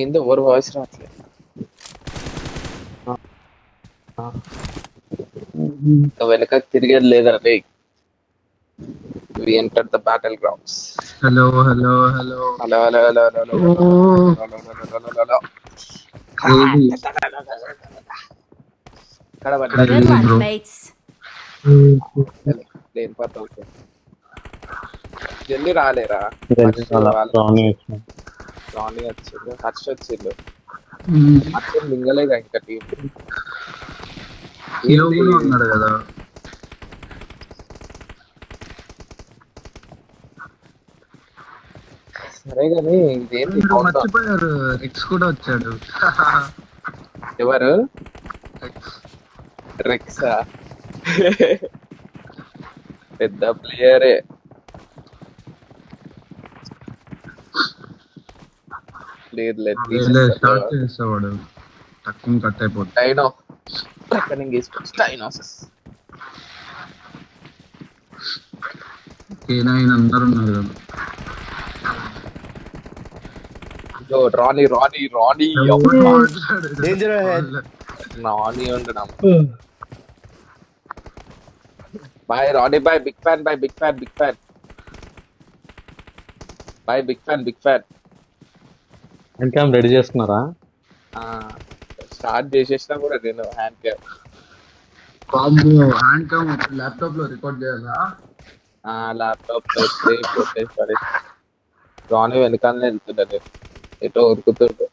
ఏందో ఎవరు వాయిస్ రావట్లేదు. వెనకకి తిరిగేది లేదరా రే. We enter the battle grounds. Hello hello hello hello hello hello hello hello ఓ హలో హలో హలో. ఏది ఇక్కడ Good ఏది luck, బ్రో mates. లేని పట్టు ఓకే. జల్దీ రాలేరా హర్ష్ వాళ్ళు రాని రాణి వచ్చిండు, హర్ష్ వచ్చిండు. హర్ష్ మింగలేగా ఇంకా టీం. కిలో ఏంది కూడా ఉన్నాడు కదా. సరే గాని ఇదేంది మీరు కౌంట్ డౌన్? మర్చిపోయారు, రిక్స్ కూడా వచ్చాడు. ఎవరు? రిక్స్. రెక్సా? పెద్ద ప్లేయరే. లేదు లేదు స్టార్ట్ చేసేవాడు, తక్కువ కట్ అయిపోతుంది. డైనో రెక్కనింగ్ తీసుకొచ్చి డైనోసస్. K9 అందరు ఉన్నారు కదా. ఇదో రాణి రాణి రాణి ఎవడు మాట్లాడాడు? Danger head. రాణి ఉండడం. Boy Rani boy, big fan boy, big fan big fan boy, big fan big fan. Hand ready చేసుకున్నారా? స్టార్ట్ చేసేసినా కూడా నేను hand cam. Hand cam laptop లో రికార్డ్ చేయాలా? ల్యాప్టాప్ కొట్టేసి పడే. రాణి వెనకాలనే వెళ్తుండే, ఎటో ఉరుకుతుండే.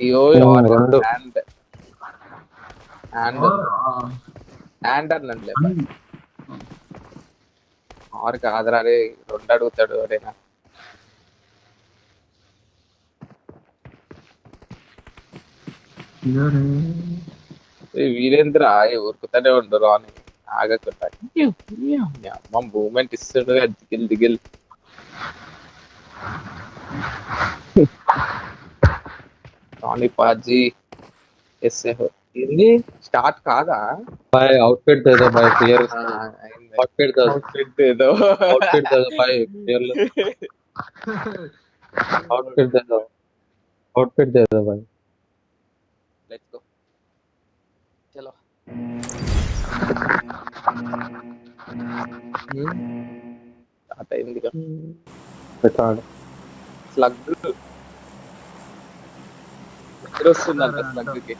అయ్యో రెండు. హ్యాండ్ హ్యాండ్ హ్యాండ్ అన్నండి. ఆరు కాదురా రే, రెండు అడుగుతాడు ఎవరైనా. వీరేంద్ర ఉరుకుతానే ఉండు రాని ఆగకుండా. అమ్మ మూమెంట్ ఇస్తుండగా దిగిల్ దిగిల్. రాణి పాజీ ఎస్ఏ ఇది స్టార్ట్ కాదా? भाई आउटफिट दे दो भाई क्लियर आउटफिट दे दो అవుట్ఫిట్ ఏదో आउटफिट दे दो भाई क्लियर आउटफिट दे दो आउटफिट दे दो भाई లెట్స్ గో చలో. స్టార్ట్ అయింది रिकॉर्ड స్లగ్. నిద్ర వస్తుందంట స్లగ్కి.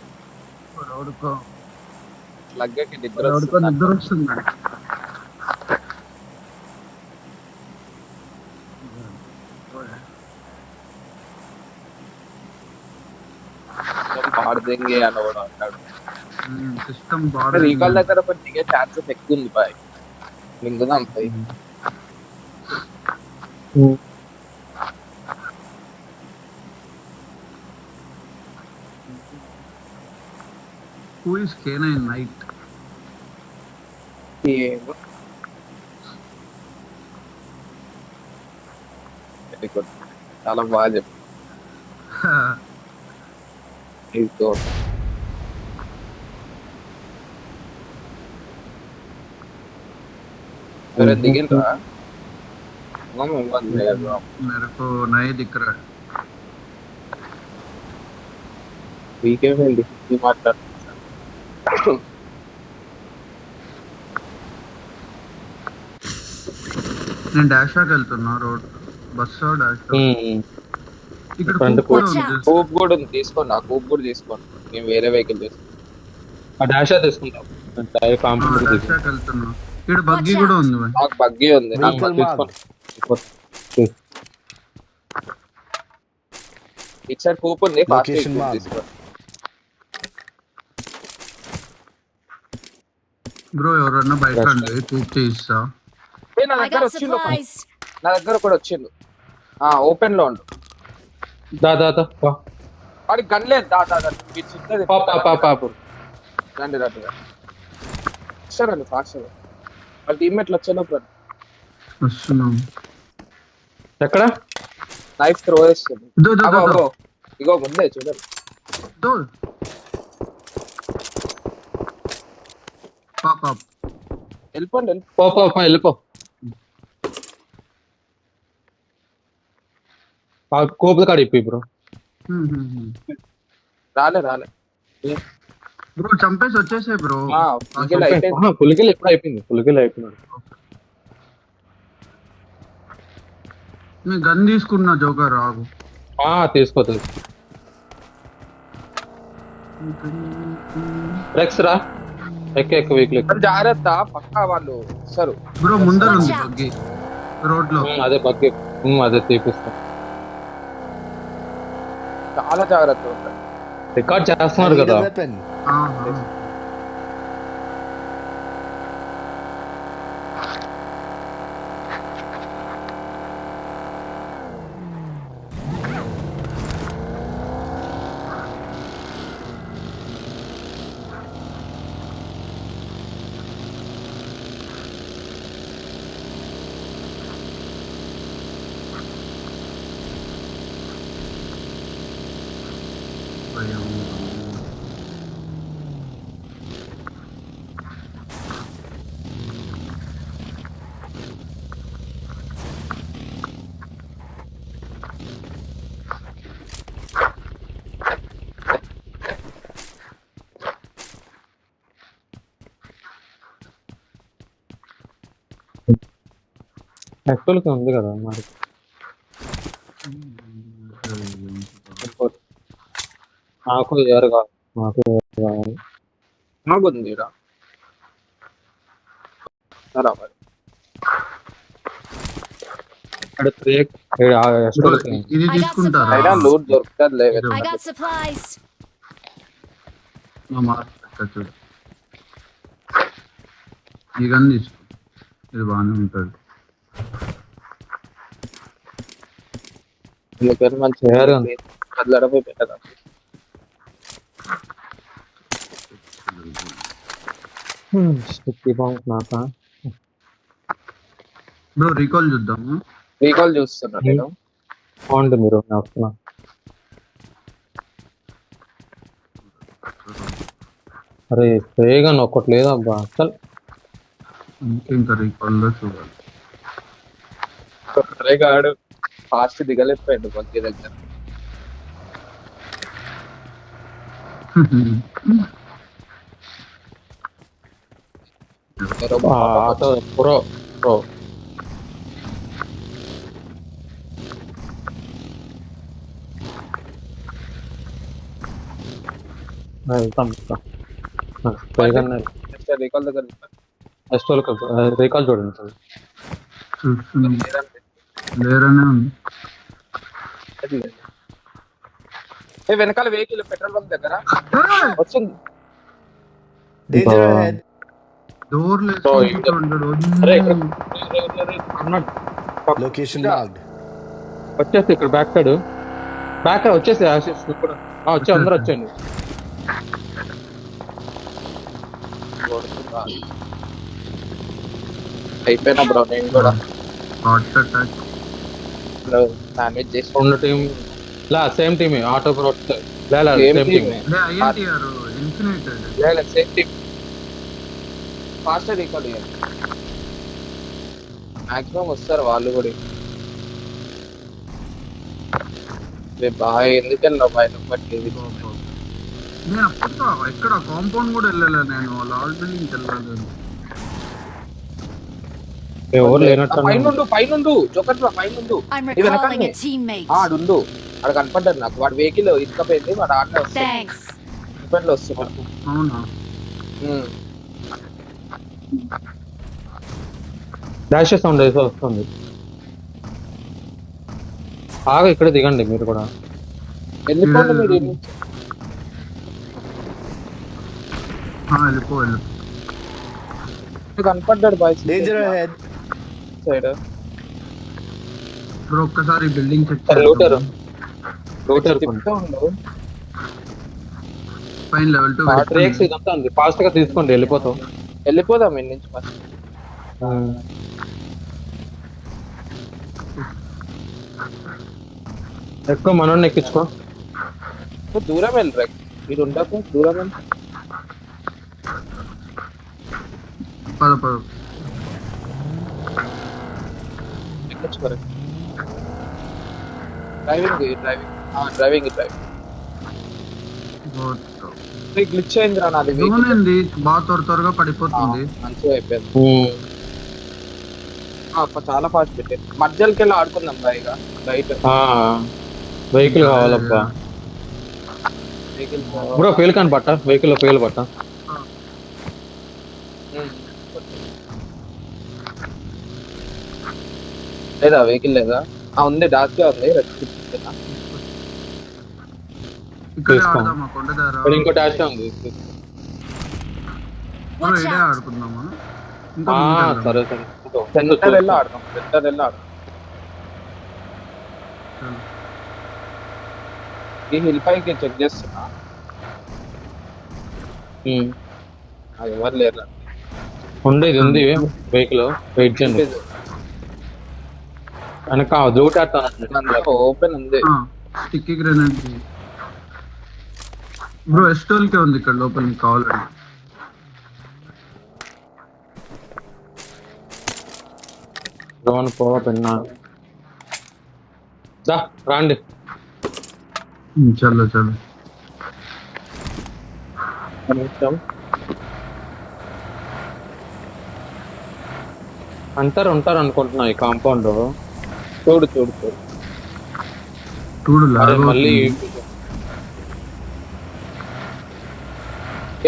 స్లగ్కి నిద్ర వస్తుంది. నిద్ర వస్తుంది. పాడదేంగే అని కూడా అంటాడు. సిస్టమ్ రీకాల్ దగ్గర ఒక దిగే ఛాన్సెస్ ఎక్కువ ఉంది బాయ్. మింగుదాం పై. Who is K9 Knight? ఏమో వెరీ గుడ్, చాలా బాగా చెప్పు. ఎవరైనా దిగిండ్రా? मेरे को नहीं दिख रहा है. వీకేం వెళ్ళి మాట్లాడుతున్నా. నేను డాష్ షాట్ వెళ్తున్నా, రోడ్ బస్సు డాష్. ఇక్కడ Front కూప్ కూడా Watch ఉంది. out. కూప్ కూడా ఉంది, తీసుకోండి. ఆ కూప్ కూడా తీసుకోండి, నేను వేరే వెహికల్ తీసుకుంటాను. ఆ డాష్ తీసుకుంటాం టైర్ కాంప్లీట్ డాష్ షాట్ వెళ్తున్నా. ఇక్కడ బగ్గీ కూడా ఉంది. నాకు బగ్గీ ఉంది, నాకు Vehicle బగ్గీ ఇటు సైడ్ కూప్ ఉంది, ఫాస్ట్ Location marked. తీసుకోండి. బ్రో ఎవరన్నా బైక్ రండి, కూప్ తీస్తా. నా I దగ్గర got వచ్చిండు ఒకడు. supplies. నా దగ్గర కూడా వచ్చిండు. ఓపెన్ లో ఉండు. దా దా దా పా వాడికి గన్ లేదు. దా దా దా మీరు చిన్నది. పా పా పా పా రండి రండి రండి ఫాస్ట్. వాళ్ళ టీమ్మేట్లు వచ్చేలోపు వస్తున్నాం. ఎక్కడ నైఫ్ త్రో చేస్తుంది. దో దో దో దో ఇగో ముందే చూడండి. దో పాప్ పాప్. వెళ్ళిపోండి పో పో పో వెళ్ళిపో. ఆ కోపుల కాడ ఇప్పి బ్రో. రాలే బ్రో చంపేసి వచ్చేసాయి బ్రో. పులికెళ్ళి ఎప్పుడు అయిపోయింది, పులికెళ్ళి అయిపోయినాడు. నేను గన్ తీసుకున్నా జోకర్ ఆగు. తీసుకోతుంది రెక్స్ రా, ఎక్క వీక్లీ జాగ్రత్త, పక్కా వాళ్ళు వస్తారు బ్రో. ముందర ఉంది బగ్గి రోడ్ లో. అదే బగ్గి, అదే తీపిస్తా. చాలా జాగ్రత్త ఉంటాయి. రికార్డ్ చేస్తున్నారు కదా. యాక్చువల్గా ఉంది కదా మరి. నాకు ఎవరు కాదు, నాకు కావాలి. నాకుంది ఇది తీసుకుంటారా? అయినా లూట్ దొరుకుతుంది లేదు. I got supplies. చూడు ఈ గన్ తీసుకో, ఇది బాగానే ఉంటుంది. అందుకని మంచిగా కదలడమే బెటర్. బ్రో రీకాల్ చూద్దాము. రీకాల్ చూస్తున్నా నేను. బాగుంది మీరు వస్తున్నా. అరే స్ప్రేగా ఒక్కటి లేదబ్బా అసలు. ఇంకా రీకాల్ లో చూడాలి. గాడు ఫాస్ట్ దిగలేకపోయాడు బగ్గి దగ్గర. ప్రో ప్రో వెళ్తాం. రీకాల్ దగ్గర రీకాల్ చూడండి. లేరనే ఉంది. వెనకాల వెహికల్ పెట్రోల్ బంక్ దగ్గర వచ్చింది. Door location marked. వచ్చేసి ఇక్కడ బ్యాక్ సైడ్ వచ్చేసి కూడా వచ్చి అందరూ వచ్చాను. అయిపోయినా బ్రో నేను కూడా డామేజ్ చేసి ఉన్న టీం సేమ్ టీమ్ ఆటో ప్రోట్ same team same team. Fast recall maximum వస్తారు వాళ్ళు కూడా. బాగా ఎందుకు వెళ్ళావు బయట పట్టేది. నేను అప్పట్లో ఎక్కడ కాంపౌండ్ కూడా వెళ్ళలే, నేను లాల్ బిల్డింగ్ వెళ్ళలేదు. పైనుండు జోకర్ పైనుండు I'm recalling a teammate. ఆడుండు. ఆడ కనపడ్డాడు నాకు. వాడు వెహికల్ ఇసుకపోయింది, వాడు ఆడనే వస్తాడు వస్తున్నాడు. అవునా? డాష్ సౌండ్ అయితే వస్తుంది. బాగా ఇక్కడ దిగండి మీరు కూడా. వెళ్ళిపోండి మీరు. వెళ్ళిపో కనపడ్డాడు boy danger ahead side. Bro ఒక్కసారి బిల్డింగ్ చెక్ రూటర్ పైన లెవెల్ 2 ట్రేక్స్ ఇదంతా ఉంది. ఫాస్ట్ గా తీసుకోండి, వెళ్ళిపోదాం ఇన్ని నుంచి ఫస్ట్. ఎక్కువ మనోడిని ఎక్కించుకో. దూరం వెళ్ళరా మీరు ఉండకు. దూరం వెళ్ళి పద ఎక్కించుకోరు. డ్రైవింగ్ గ్లిచ్ అయిందిరా నాది జోన్ ఏంది బాగా త్వరగా పడిపోతుంది. మంచిగా అయిపోయింది. చాలా ఫాస్ట్ పెట్టారు. మధ్యలోకి వెళ్ళి ఆడుకుందాం ఇక బయట. Vehicle కావాలబ్బా bro. ఫెయిల్ కాని పట్ట వెహికల్ లో ఫెయిల్ పట్ట. లేదా వెహికల్ లేదా? ఉంది, డాక్గా ఉంది. ఇక్కడ ఆడదామా కొండ దగ్గర? ఇక్కడ ఇంకో డాష్ ఉంది. Watch ఇడే out! ఆడుకుందామా? ఇంకా సరే సెంటర్ వెళ్ళి ఆడదాం. ఈ హిల్ పైకి చెక్ చేస్తున్నా, అది ఎవరు లేరు. ఉండేది ఉంది వెహికల్. వెయిట్ చేయండి. వెనక జోట్ ఆడతాను. ఓపెన్ ఉంది. Sticky grenade bro. ఎస్టోల్ కే ఉంది ఇక్కడ లోపల, మీకు కావాలండి. డ్రోన్ పోవా పెన్నా దా రాండి. చలో అంటారు ఉంటారు అనుకుంటున్నా ఈ కాంపౌండ్. చూడు మళ్ళీ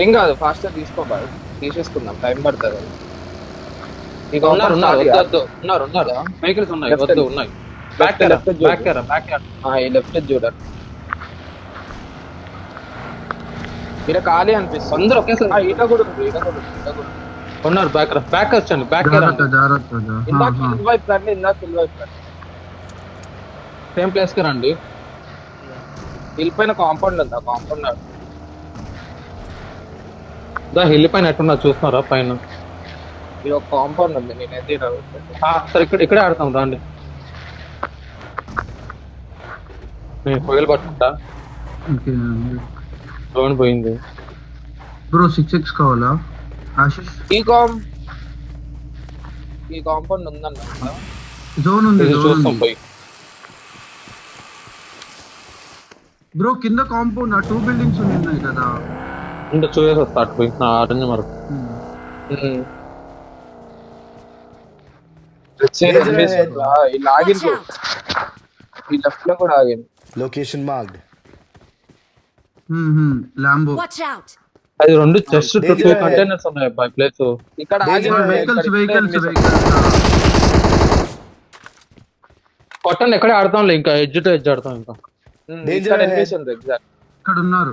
ఏం కాదు, ఫాస్ట్ తీసుకో బాయ్. తీసేసుకుందాం, టైం పడుతుంది. ఉన్నారు వెహికల్స్ ఉన్నాయి. వద్దు ఉన్నాయి. లెఫ్ట్ చూడండి. ఇక్కడ ఖాళీ అనిపిస్తుంది. అందరూ ఒకేసారి ఈట కూడా ఉంది. ఉన్నారు. బ్యాక్ వచ్చాను. బ్యాక్ ఇందాక హిల్ వైపు రండి. సేమ్ ప్లేస్ కి రండి. హిల్ పైన కాంపౌండ్ ఉంది. ఆ కాంపౌండ్ హిల్ పైన ఎట్టున్నా చూస్తున్నారా? పైన ఇది ఒక కాంపౌండ్ ఉంది. నేనైతే సరే ఇక్కడే ఆడతాం రండి. నేను పొగలు పట్టుకుంటా. డ్రోన్ పోయింది బ్రో. 6x కావాలా ఆశిష్? ఈ కాంపౌండ్ ఉందన్న. జోన్ ఉంది. చూస్తాం పోయి. బ్రో కింద కాంపౌండ్ 2 బిల్డింగ్స్ ఉన్నాయి కదా. ఇంకా చూసేసి వస్తా అటు పోయి. నా ఆరెంజ్ మరకు ఆగింది. ఈ లెఫ్ట్ లో కూడా ఆగింది. Location marked. Lambo. Watch out! అది 2 జస్ట్ 2 కంటైనర్స్ ఉన్నాయి బై ప్లేస్. ఇక్కడ వెహికల్స్ కొట్టండి. ఎక్కడే ఆడతాంలే. ఇంకా ఎడ్జ్ టు ఎడ్జ్ ఆడతాం. ఇంకా ఇక్కడ ఉన్నారు.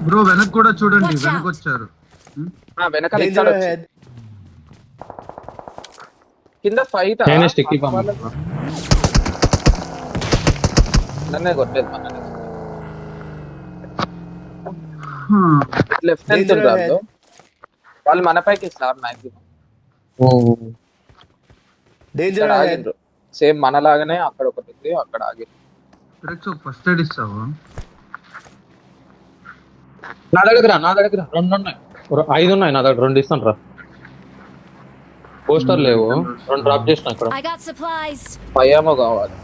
బ్రో వెనక్ కూడా చూడండి. వెనక వచ్చారు. వెనకాల కింద ఫైట్. స్టిక్కీ నన్నే కొట్టేది. లెఫ్ట్ వెళ్తుంటారు వాళ్ళు. మన పైకి ఇస్తారు మాక్సిమం. ఆగిండ్రు సేమ్ మనలాగానే. అక్కడ ఒకటి ఉంది, అక్కడ ఆగిండ్రు. ఫస్ట్ ఎయిడ్ ఇస్తావా? నా దగ్గర 2 ఉన్నాయి. 5 ఉన్నాయి నా దగ్గర. 2 ఇస్తాను రా. పోస్టర్ లేవు. 2 డ్రాప్ చేసిన ఇక్కడ. I got supplies. పయ్యామో కావాలి.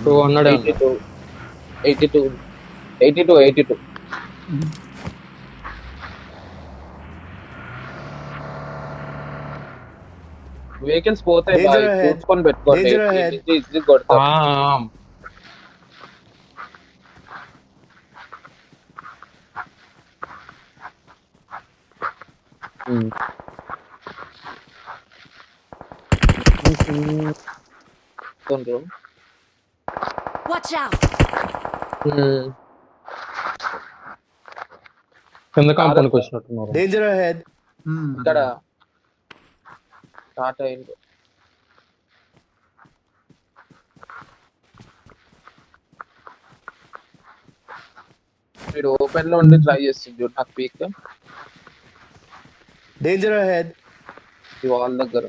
282 వెహికల్స్ పోతాయి. చూసుకొని పెట్టుకోండి. ఇది కొడతా. Watch out! కింద కాంపౌండ్కి వచ్చినట్టున్నారు. Danger ahead. ఇక్కడ స్టార్ట్ అయింది. మీరు ఓపెన్ లో ఉండి ట్రై చేస్తుంది చూడు. నాకు పీక్. Danger ahead. ఈ వాల్ దగ్గర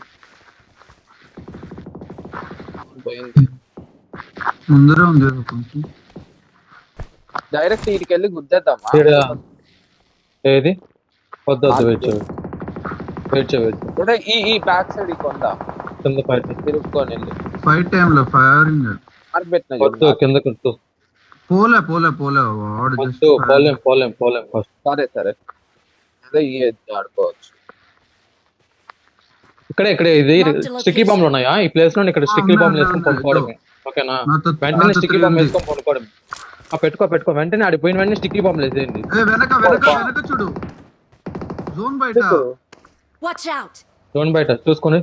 పోయింది. ముందరే ఉంది కొంచెం. డైరెక్ట్ వీటికి వెళ్ళి గుద్దేద్దామా? ఏది వద్దు. వెయిట్ చేయ వెయిట్ అంటే ఈ బ్యాక్ సైడ్ కొందా కింద ఫైట్ తిరుక్కొని వెళ్ళి ఫైట్ టైంలో ఫైరింగ్ మార్క్ పెట్టిన వద్దు కింద కొట్టు పోలే వాడు just వద్దు పోలేం ఫస్ట్ సరే అదే ఈ ఆడుకోవచ్చు ఇక్కడ ఇది స్టిక్కీ బాంబులు ఉన్నాయా ఈ ప్లేస్ లో ఇక్కడ స్టిక్కీ బాంబులు వేసుకొని కొనుక్కోవడమే ఓకేనా వెంటనే స్టిక్కీ బాంబు వేసుకొని కొనుక్కోవడం పెట్టుకో వెంటనే ఆడిపోయిన వెంటనే స్టిక్కీ బాంబులు వేసేయండి వెనక చూడు జోన్ బయట Watch out! జోన్ బయట చూసుకొని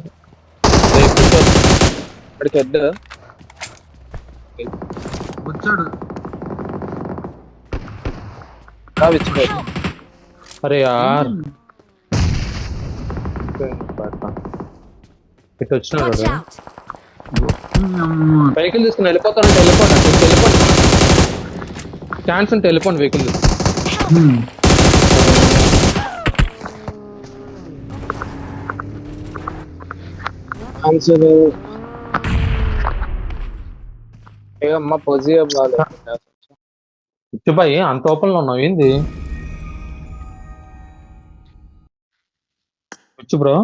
అక్కడికి హెడ్ వచ్చాడు ఇచ్చిపోయి అరే యార్ ఇటు వచ్చినాడు Watch out! వెహికల్ తీసుకుని వెళ్ళిపోతానంటే వెళ్ళిపోండి ఛాన్స్ ఉంటే వెళ్ళిపోండి వెహికల్ అమ్మ పొజిషన్ బాగాలేదు ఇచ్చిపోయి అంత ఓపెన్ లో ఉన్నావు ఏంది బ్రో